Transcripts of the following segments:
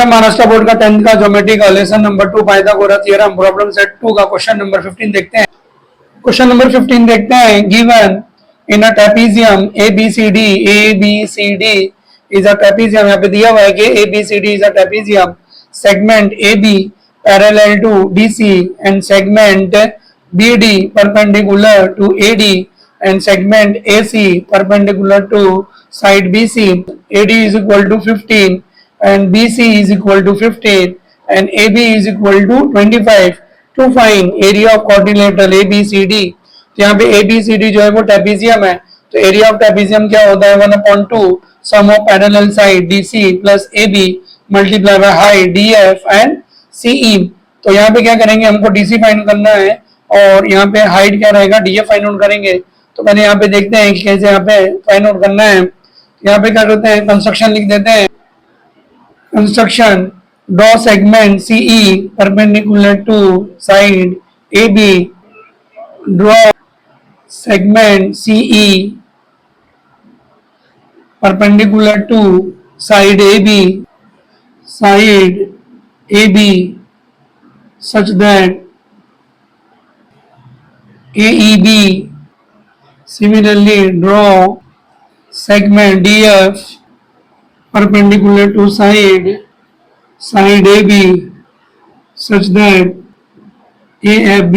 Maharashtra board का 10th का geometry का lesson number 2 Pythagoras theorem problem set 2 का क्वेश्चन नंबर 15 देखते हैं। क्वेश्चन नंबर 15 देखते हैं। Given in a trapezium ABCD is a trapezium. यहाँ पे दिया हुआ है कि ABCD is a trapezium. Segment AB parallel to DC and segment BD perpendicular to AD and segment AC perpendicular to side BC। AD is equal to 15 and BC is equal to 15 and AB is equal to 25 to find area of quadrilateral ABCD। तो यहाँ पे ABCD जो है वो trapezium है, तो area of trapezium क्या होता है 1/2 sum of parallel side DC plus AB multiply by height DF and CE। तो यहाँ पे क्या करेंगे, हमको DC फाइंड करना है और यहाँ पे हाइट क्या रहेगा DF फाइंड आउट करेंगे। तो पहले यहाँ पे देखते हैं कि कैसे यहाँ पे फाइंड आउट करना है। यहाँ पे क्या करते हैं, कंस्ट्रक्शन लिख देते हैं। Construction, draw segment CE perpendicular to side AB, draw segment CE perpendicular to side AB such that AEB। Similarly, draw segment DF perpendicular to side AB such that AFB।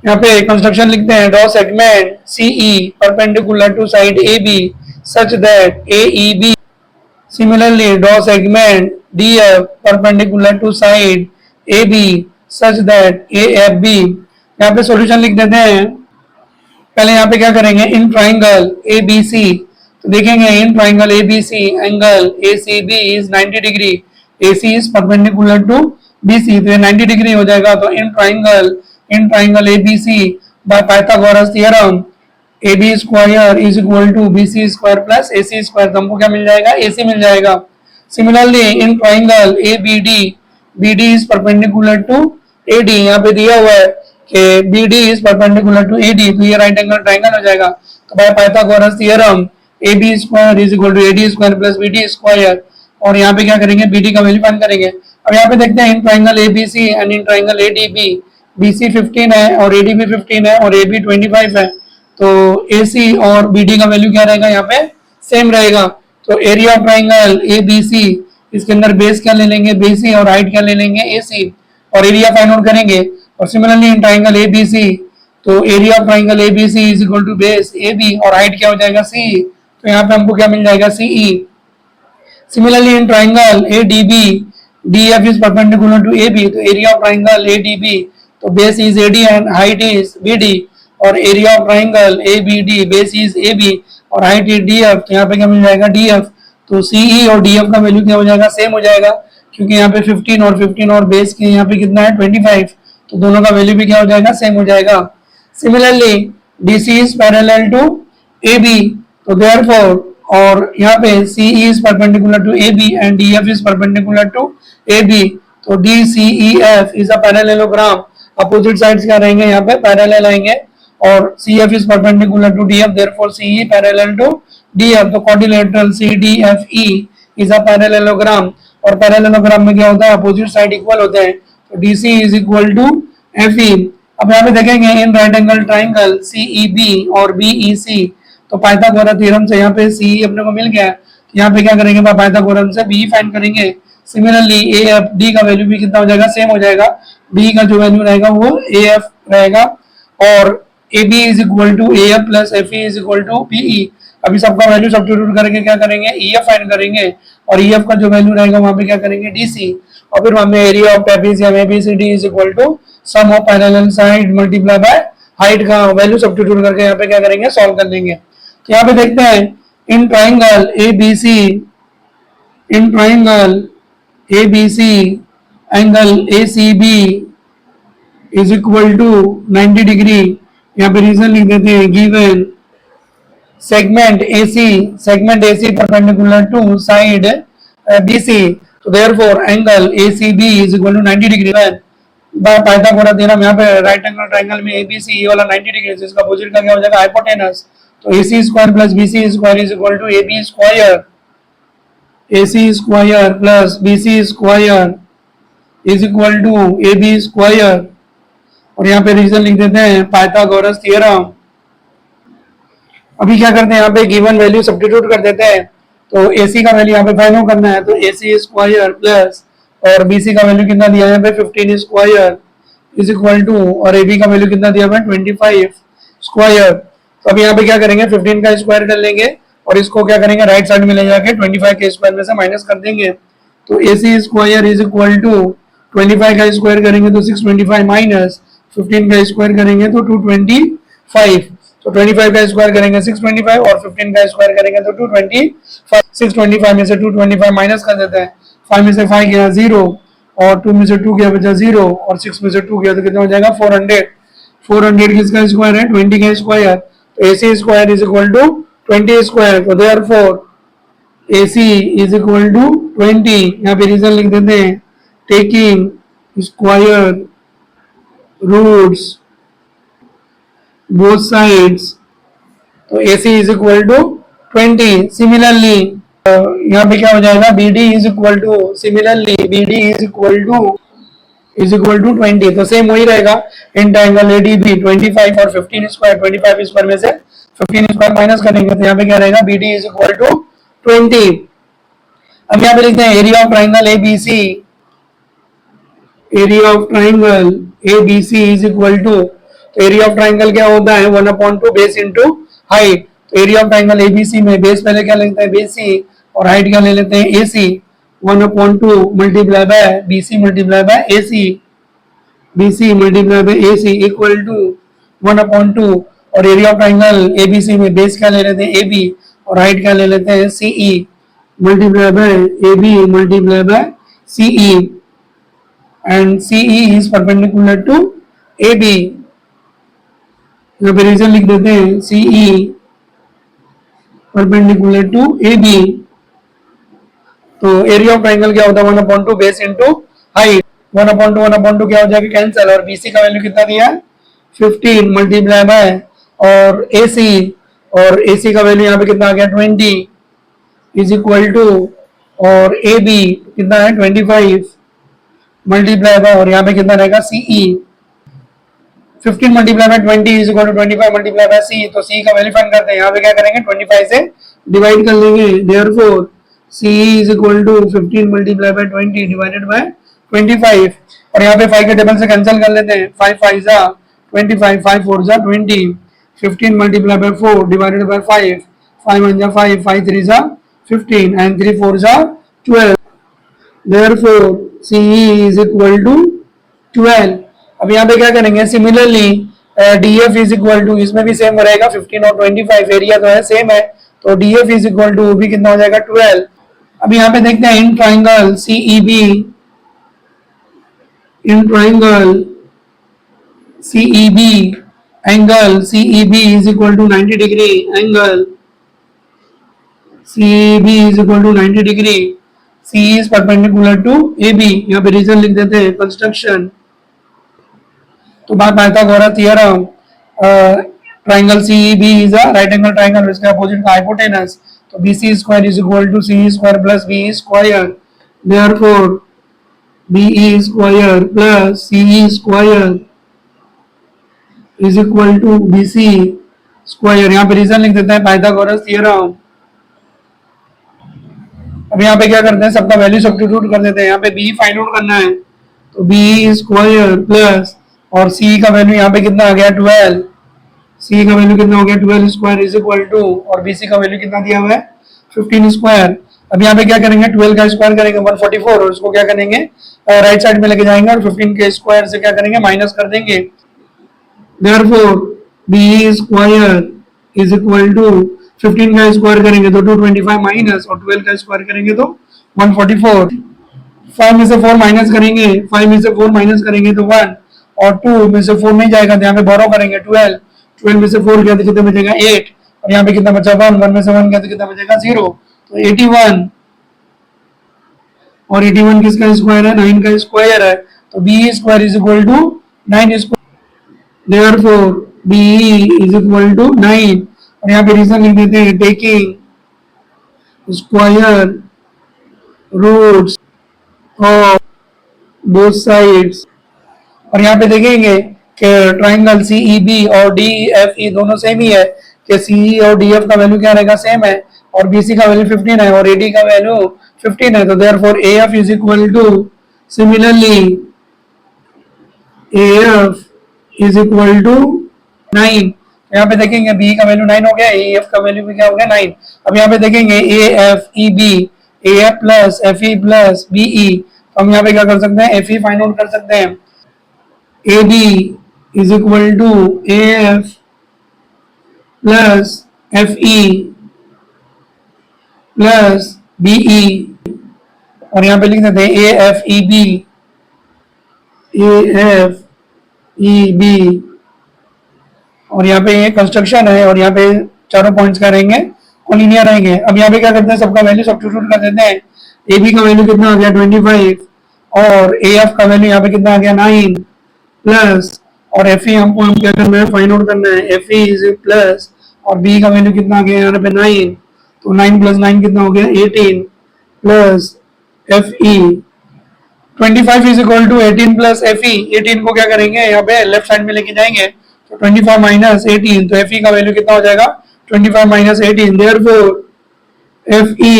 यहाँ पे कंस्ट्रक्शन लिखते हैं, draw segment CE perpendicular to side AB such that AEB। Similarly, draw segment DF perpendicular to side AB such that AFB। यहाँ पे solution लिख देते हैं। पहले यहाँ पे क्या करेंगे, इन ट्राइंगल ABC, तो देखेंगे in triangle ABC angle ACB is 90 degree, AC is perpendicular to BC, तो ये 90 डिग्री हो जाएगा। तो in triangle ABC by Pythagoras theorem AB square is equal to BC square plus AC square, तो हमको क्या मिल जाएगा, AC मिल जाएगा। Similarly in triangle ABD, BD is perpendicular to AD, यहाँ पे दिया हुआ है कि BD is perpendicular to AD, तो ये राइट एंगल ट्राइंगल हो जाएगा। तो by Pythagoras theorem AB square is equal to AD square plus BD square, और यहाँ पे क्या करेंगे, BD का वैल्यू फाइंड करेंगे। अब यहाँ पे देखते हैं in triangle ABC and in triangle ADB, BC 15 है और AD भी 15 है और AB 25 है, तो AC और BD का वैल्यू क्या रहेगा, यहाँ पे सेम रहेगा। तो एरिया ऑफ ट्राइंगल ABC, इसके अंदर बेस क्या ले लेंगे BC और हाइट क्या ले लेंगे AC, और एरिया फाइंड आउट करेंगे। और सिमिलरली इन ट्राइंगल ABC, तो area of triangle ABC is equal to base AB और हाइट क्या हो जाएगा CE, तो यहाँ पे हमको क्या मिल जाएगा CE। Similarly in triangle ADB, DF is perpendicular to AB, तो एरिया ऑफ ट्राइंगल ADB, तो base is AD and height is BD, और area of triangle ABD, base is AB और हाइट इज DF, तो यहाँ पे क्या मिल जाएगा DF। तो CE और DF का वैल्यू क्या हो जाएगा, सेम हो जाएगा, क्योंकि यहाँ पे 15 और बेस के यहाँ पे कितना है 25, तो दोनों का वैल्यू भी क्या हो जाएगा, सेम हो जाएगा। Similarly DC is parallel to AB, तो therefore, और यहाँ पे CE is perpendicular to AB and DF is perpendicular to AB, तो DCEF is a parallelogram। Opposite sides क्या रहेंगे, यहाँ पे पैरेलल आएंगे, और CF is perpendicular to DF, therefore CE parallel to DF, तो quadrilateral CDFE is a parallelogram, और parallelogram में क्या होता है, अपोजिट साइड इक्वल होते हैं, तो DC is equal to FE। अब यहाँ पे देखेंगे in right angle triangle CEB और BEC, तो पाइथागोरस थ्योरम से यहाँ पे CE अपने को मिल गया, यहाँ पे क्या करेंगे, पाइथागोरस से BE फाइंड करेंगे। सिमिलरली AFD का वैल्यू भी कितना हो जाएगा, सेम हो जाएगा, B का जो वैल्यू रहेगा वो AF रहेगा, और AB is equal to AF plus FE is equal to BE। अभी सबका वैल्यू सब्स्टिट्यूट करके क्या करेंगे, EF फाइंड करेंगे, और EF का जो वैल्यू रहेगा वहाँ पे क्या करेंगे DC, और फिर वहाँ पे area of trapezium ABCD is equal to sum of parallel side multiply by height का वैल्यू सब्स्टिट्यूट करके यहाँ पे क्या करेंगे, सॉल्व कर देंगे। तो यहाँ पे देखते हैं in triangle ABC angle ACB is equal to 90 degree. यहाँ पे रीजन लिख देते हैं, given segment AC perpendicular to side BC, तो therefore angle ACB is equal to 90 degree. Pythagoras theorem, यहाँ पे राइट एंगल ट्राइंगल में ABC ये वाला 90 डिग्री, इसका अपोजिट का क्या हो जाएगा, हाइपोटेनस, तो AC square plus BC square is equal to AB square, AC square plus BC square is equal to AB square, और यहाँ पे रीजन लिख देते हैं पाइथागोरस थ्योरम। अभी क्या करते हैं, यहाँ पे गिवन वैल्यू सब्स्टिट्यूट कर देते हैं। तो AC का वैल्यू यहाँ पे फाइंड आउट करना है, तो AC स्क्वायर प्लस और BC का वैल्यू कितना दिया है यहाँ पे 15 स्क्वायर इज इक्वल टू, और AB का वैल्यू कितना दिया है 25 स्क्वायर। तो अभी यहाँ पे क्या करेंगे, 15 का स्क्वायर कर लेंगे और इसको क्या करेंगे राइट साइड में ले जाके 25 के स्क्वायर में से माइनस कर देंगे। तो AC square is equal to 25 का स्क्वायर करेंगे तो 625 माइनस 15 का स्क्वायर करेंगे तो 225। तो 25 का स्क्वायर करेंगे 625 और 15 का स्क्वायर करेंगे तो 225। 625 में से 225 माइनस कर देते हैं, 5 में से 5 गया 0 और 2 में से 2 गया बचा 0 और 6 में से 2 गया तो कितना हो जाएगा 400। 400 किसका स्क्वायर है 20 का स्क्वायर, तो AC square is equal to 20 square. तो therefore AC is equal to 20। यहाँ पे रीजन लिख देते हैं taking square roots both sides, तो AC is equal to 20। Similarly यहाँ पे क्या हो जाएगा BD is equal to, similarly BD is equal to 20। तो सेम वही रहेगा इन ट्रायंगल ADB 25 और 15 स्क्वायर, 25 स्क्वायर में से 15 स्क्वायर माइनस करेंगे तो यहाँ पे क्या रहेगा BD is equal to 20। अब यहाँ पे लिखते हैं area of triangle ABC, area of triangle ABC is equal to, तो एरिया ऑफ ट्रायंगल क्या होता है 1/2 बेस इंटू हाइट। तो एरिया ऑफ ट्रायंगल एबीसी में बेस पहले क्या लेते हैं BC और हाइट क्या ले लेते हैं AC। 1/2 multiply by BC multiply by AC, BC multiply by AC equal to 1/2, और एरिया ऑफ ट्रायंगल ABC में बेस क्या ले लेते हैं AB और हाइट क्या ले लेते हैं CE multiply by AB multiply by CE, and CE is perpendicular to AB। यहाँ पे रीजन लिख देते हैं CE परपेंडिकुलर टू AB। तो एरिया ऑफ ट्रायंगल क्या होता है 1/2 बेस इंटू हाइट। 1/2 क्या हो जाएगा कैंसिल, और BC का वैल्यू कितना दिया है 15 मल्टीप्लाई बाय और AC, और AC का वैल्यू यहाँ पे कितना आ गया 20 इज इक्वल टू, और AB कितना है 25 मल्टीप्लाई बाय, और यहाँ पे कितना रहेगा CE 15 multiply by 20 is equal to 25 multiply by C। तो C का वैल्यू फाइंड करते हैं, यहाँ पे क्या करेंगे 25 से डिवाइड कर लेंगे, therefore CE is equal to 15 multiply by 20 divided by 25, और यहाँ पे 5 के टेबल से कैंसिल कर लेते हैं, 5 5 जा 25, 5 4 जा 20, 15 मल्टीप्लाई बाय 4 डिवाइडेड बाय 5, 5 1 जा 5, 5 3 जा 15 and 3 4 जा 12, therefore CE is equal to 12। अब यहाँ पे क्या करेंगे similarly DF is equal to, इसमें भी सेम रहेगा 15 और 25, एरिया तो है सेम है, तो DF इज इक्वल टू भी कितना हो जाएगा 12। अब यहाँ पे देखते हैं in triangle CEB, in triangle CEB angle CEB is equal to 90 degree, angle CEB is equal to 90 degree, C is perpendicular to AB। यहाँ पे रीजन लिख देते हैं कंस्ट्रक्शन, तो by Pythagoras theorem triangle CEB is a right angle triangle, इसके opposite का hypotenuse, तो BC square is equal to CE square plus BE square, therefore BE square plus CE square is equal to BC square. यहाँ पे reason लिख देते हैं Pythagoras theorem. अब यहाँ पे क्या करते हैं सबका वैल्यू सब्स्टिट्यूट कर देते हैं, यहाँ पे B फाइंड आउट करना है, तो BE स्क्वायर प्लस और C का वैल्यू यहाँ पे कितना आ गया 12, C का वैल्यू कितना हो गया 12 स्क्वायर इज इक्वल टू, और BC का वैल्यू कितना दिया हुआ है 15 स्क्वायर। अब यहाँ पे क्या करेंगे 12 का स्क्वायर करेंगे 144, और उसको क्या करेंगे राइट साइड में लेके जाएंगे और 15 के स्क्वायर से क्या करेंगे माइनस कर देंगे, therefore BE square is equal to 15 का स्क्वायर करेंगे तो 225 माइनस, और 12 का स्क्वायर करेंगे तो 144। 5 में से 4 माइनस करेंगे, 5 में से 4 माइनस करेंगे तो 1, और 2 में से 4 नहीं जाएगा तो यहाँ पे बोरो करेंगे 12, 12 में से 4 गया तो कितना बचेगा 8, और यहाँ पे कितना बचा 1, 1 में से 1 गया तो कितना बचेगा 0, तो 81, और 81 किसका स्क्वायर है 9 का स्क्वायर है, तो BE square is equal to 9 square, therefore BE is equal to 9, और यहाँ पे रीजन लिख देते हैं taking square roots of both sides. और यहाँ पे देखेंगे कि ट्राइंगल सीईबी और डीएफई दोनों सेम ही है, कि सीई और डीएफ का वैल्यू क्या रहेगा, सेम है, और बीसी का वैल्यू 15 है और एडी का वैल्यू 15 है, तो therefore AF is equal to, similarly AF is equal to 9। यहाँ पे देखेंगे बी का वैल्यू 9 हो गया, एएफ का वैल्यू भी क्या हो गया, 9। अब यहाँ पे देखेंगे AF E B, AF plus F E plus BE, तो हम यहाँ पे क्या कर सकते हैं, एफ ई फाइंड आउट कर सकते हैं। A B is equal to A F plus F E plus BE, और यहाँ पे लिख देते हैं A F E B, A F E B, और यहाँ पे ये कंस्ट्रक्शन है, और यहाँ पे चारों पॉइंट्स क्या रहेंगे, कोलिनियर रहेंगे। अब यहाँ पे क्या करते हैं, सबका वैल्यू सब्स्टिट्यूट कर देते हैं। ए बी का वैल्यू कितना आ गया 25, और ए एफ का वैल्यू यहाँ पे कितना आ गया 9 प्लस, और एफ ई हमको हम क्या करना है, फाइंड आउट करना है, एफ ई इज प्लस, और बी का वैल्यू कितना आ गया यहाँ पे 9, तो 9 प्लस 9 कितना हो गया 18 plus F E 25 is equal to 18 plus F E. 18 को क्या करेंगे, यहाँ पे लेफ्ट साइड में लेके जाएंगे, तो 25 माइनस 18, तो एफ ई का वैल्यू कितना हो जाएगा 25 minus 18, therefore F E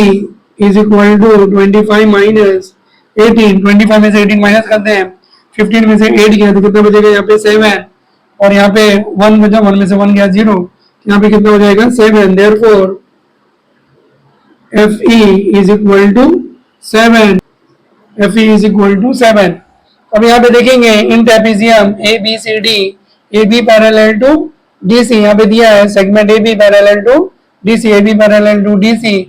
is equal to 25 minus 18। 25 में से 18 माइनस करते हैं, 15 में से 8 गया तो कितना बचेगा यहाँ पे 7, और यहाँ पे 1 बचा, 1 में से 1 गया 0, यहाँ पे कितना हो जाएगा 7, therefore F E is equal to 7, F E is equal to 7। अब यहाँ पे देखेंगे in trapezium A B C D, A B parallel to D C, यहाँ पे दिया है segment A B parallel to D C, A B parallel to D C,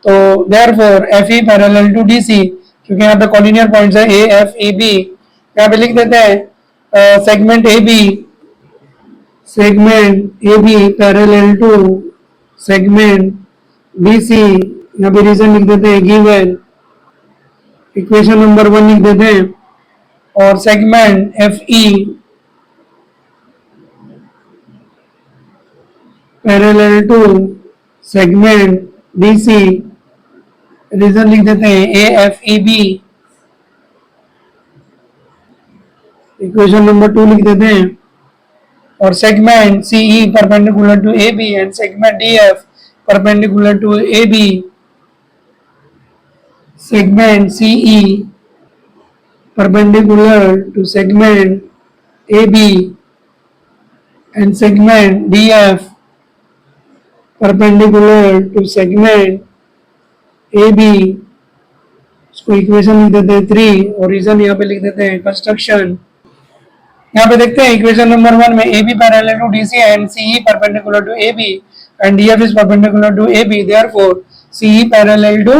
तो therefore F E parallel to D C, क्योंकि यहाँ पे collinear points है ए F E B, यहाँ पे लिख देते हैं segment A B, segment A B parallel to segment B C, यहाँ पे रीजन लिख देते हैं गिवन, इक्वेशन नंबर 1 लिख देते हैं, और segment F E parallel to segment D C, reason लिख देते हैं A F E B, equation number 2 लिख देते हैं, और segment CE perpendicular to A B and segment D F perpendicular to A B, segment CE perpendicular to segment AB and segment DF perpendicular to segment AB, इसको equation लिख देते हैं 3, और reason यहाँ पे लिख देते हैं कंस्ट्रक्शन। यहाँ पे देखते हैं इक्वेशन नंबर 1 में AB parallel to DC and CE perpendicular to AB and DF is perpendicular to AB, therefore CE parallel to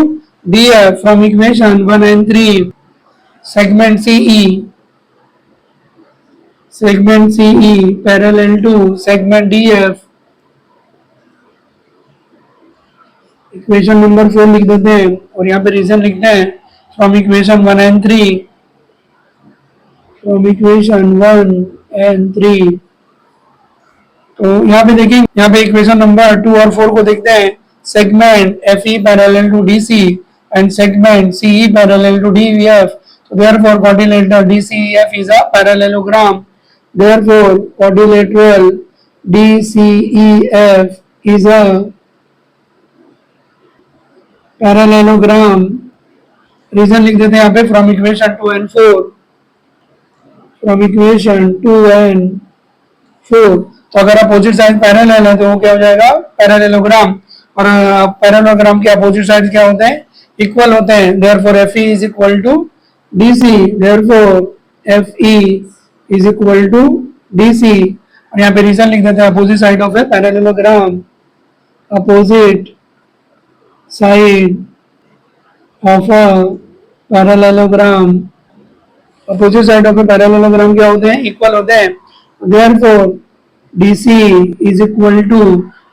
DF from equation 1 and 3, segment CE parallel to segment DF, equation number 4 लिख देते हैं, और यहाँ पे reason लिखते हैं from equation 1 and 3, from equation 1 and 3। तो यहाँ पे देखिए, यहाँ पे इक्वेशन नंबर 2 और 4 को देखते हैं, segment FE parallel to DC and segment CE parallel to DEF, so therefore quadrilateral DCEF is a parallelogram, therefore quadrilateral DCEF is a parallelogram, reason लिख देते हैं यहाँ पे from equation 2 and 4, from equation 2 and 4। तो अगर opposite side parallel है तो वो क्या हो जाएगा पैरेललोग्राम, और पैरेललोग्राम के अपोजिट साइड क्या होते हैं, इक्वल होते हैं, therefore FE is equal to DC, therefore FE is equal to DC, और यहाँ पे रीजन लिख देते हैं opposite side of a parallelogram, opposite side of a parallelogram, opposite side of a parallelogram क्या होते हैं, इक्वल होते हैं, therefore DC is equal to,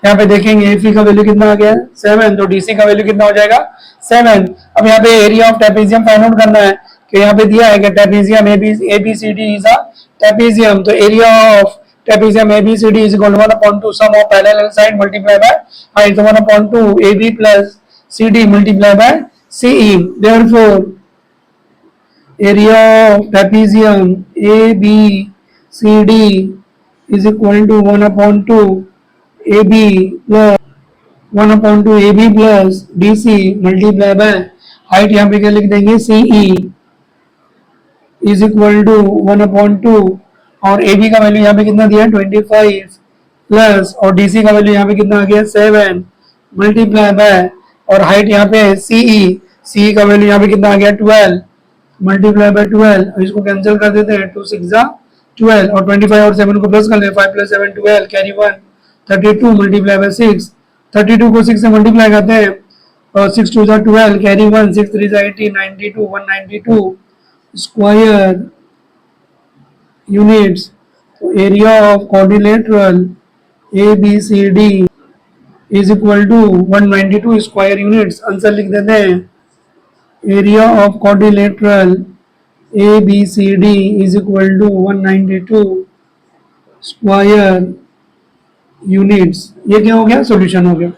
यहाँ पे देखेंगे FE का वैल्यू कितना आ गया 7, तो DC का वैल्यू कितना हो जाएगा 7। अब यहाँ पे area of trapezium find out करना है, कि यहाँ पे दिया है कि trapezium ABCD is a trapezium, तो area of trapezium ABCD is equal to 1/2 sum of parallel side multiply by height, तो 1/2 AB plus CD multiply by CE. Therefore, area of trapezium ABCD is equal to 1 upon 2 AB plus 1 upon 2 AB plus DC multiply by height यहाँ पे क्या लिख देंगे CE is equal to 1 upon 2 और AB का value यहाँ पे कितना दिया है 25 प्लस और DC का वैल्यू यहाँ पे कितना आ गया 7 मल्टीप्लाई बाय और हाइट यहाँ पे CE का वैल्यू यहाँ पे कितना आ गया 12 मल्टीप्लाई बाय 12 इसको कैंसिल कर देते हैं 2 6 जा 12 और 25 और 7 को प्लस कर ले 5 प्लस 7 12 कैरी 1 32 मल्टीप्लाई बाय 6 32 को 6 से मल्टीप्लाई करते हैं और 6 2 जा 12 कैरी 1 6 3 जा 18 92 192 square units. So area of quadrilateral ABCD is equal to 192 square units. Answer लिख देते हैं area of quadrilateral ABCD is equal to 192 square units. ये क्या हो गया सॉल्यूशन हो गया